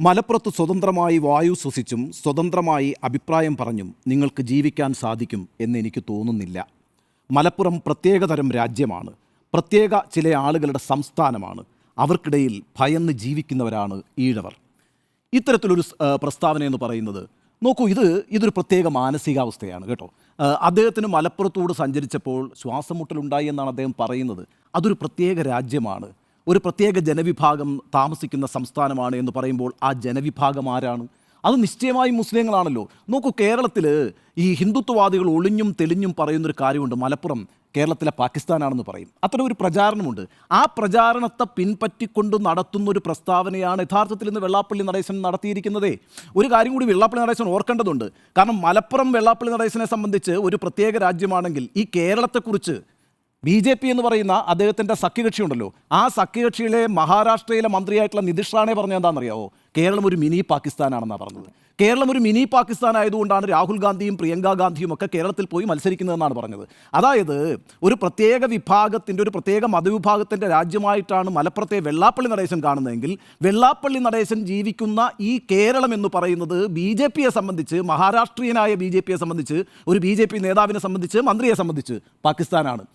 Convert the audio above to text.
മലപ്പുറത്ത് സ്വതന്ത്രമായി വായു ശ്വസിച്ചും സ്വതന്ത്രമായി അഭിപ്രായം പറഞ്ഞും നിങ്ങൾക്ക് ജീവിക്കാൻ സാധിക്കും എന്നെനിക്ക് തോന്നുന്നില്ല. മലപ്പുറം പ്രത്യേകതരം രാജ്യമാണ്, പ്രത്യേക ചില ആളുകളുടെ സംസ്ഥാനമാണ്. അവർക്കിടയിൽ ഭയന്ന് ജീവിക്കുന്നവരാണ് ഈഴവർ. ഇത്തരത്തിലൊരു പ്രസ്താവന എന്ന് പറയുന്നത്, നോക്കൂ, ഇതൊരു പ്രത്യേക മാനസികാവസ്ഥയാണ് കേട്ടോ. അദ്ദേഹത്തിന് മലപ്പുറത്തൂടെ സഞ്ചരിച്ചപ്പോൾ ശ്വാസം മുട്ടലുണ്ടായി എന്നാണ് അദ്ദേഹം പറയുന്നത്. അതൊരു പ്രത്യേക രാജ്യമാണ്, ഒരു പ്രത്യേക ജനവിഭാഗം താമസിക്കുന്ന സംസ്ഥാനമാണ് എന്ന് പറയുമ്പോൾ ആ ജനവിഭാഗം ആരാണ്? അത് നിശ്ചയമായും മുസ്ലിങ്ങളാണല്ലോ. നോക്കൂ, കേരളത്തിൽ ഈ ഹിന്ദുത്വവാദികൾ ഒളിഞ്ഞും തെളിഞ്ഞും പറയുന്നൊരു കാര്യമുണ്ട്, മലപ്പുറം കേരളത്തിലെ പാകിസ്ഥാനാണെന്ന് പറയും. അത്തരം ഒരു പ്രചാരണമുണ്ട്. ആ പ്രചാരണത്തെ പിൻപറ്റിക്കൊണ്ട് നടത്തുന്നൊരു പ്രസ്താവനയാണ് യഥാർത്ഥത്തിൽ ഇന്ന് വെള്ളാപ്പള്ളി നടേശൻ നടത്തിയിരിക്കുന്നതേ. ഒരു കാര്യം കൂടി വെള്ളാപ്പള്ളി നടേശൻ ഓർക്കേണ്ടതുണ്ട്. കാരണം മലപ്പുറം വെള്ളാപ്പള്ളി നടേശനെ സംബന്ധിച്ച് ഒരു പ്രത്യേക രാജ്യമാണെങ്കിൽ ഈ കേരളത്തെക്കുറിച്ച് BJP എന്ന് പറയുന്ന അദ്ദേഹത്തിൻ്റെ സഖ്യകക്ഷി ഉണ്ടല്ലോ, ആ സഖ്യകക്ഷിയിലെ മഹാരാഷ്ട്രയിലെ മന്ത്രിയായിട്ടുള്ള നിതീഷ് റാണെ പറഞ്ഞത് എന്താണെന്നറിയാവോ? കേരളം ഒരു മിനി പാകിസ്ഥാനാണെന്നാണ് പറഞ്ഞത്. കേരളം ഒരു മിനി പാകിസ്ഥാൻ ആയതുകൊണ്ടാണ് രാഹുൽ ഗാന്ധിയും പ്രിയങ്ക ഗാന്ധിയും ഒക്കെ കേരളത്തിൽ പോയി മത്സരിക്കുന്നതെന്നാണ് പറഞ്ഞത്. അതായത് ഒരു പ്രത്യേക വിഭാഗത്തിൻ്റെ, ഒരു പ്രത്യേക മതവിഭാഗത്തിൻ്റെ രാജ്യമായിട്ടാണ് മലപ്പുറത്തെ വെള്ളാപ്പള്ളി നടേശൻ കാണുന്നതെങ്കിൽ വെള്ളാപ്പള്ളി നടേശൻ ജീവിക്കുന്ന ഈ കേരളം എന്ന് പറയുന്നത് BJPയെ സംബന്ധിച്ച്, മഹാരാഷ്ട്രീയനായ BJPയെ സംബന്ധിച്ച്, ഒരു BJP നേതാവിനെ സംബന്ധിച്ച്, മന്ത്രിയെ സംബന്ധിച്ച് പാകിസ്ഥാനാണ്.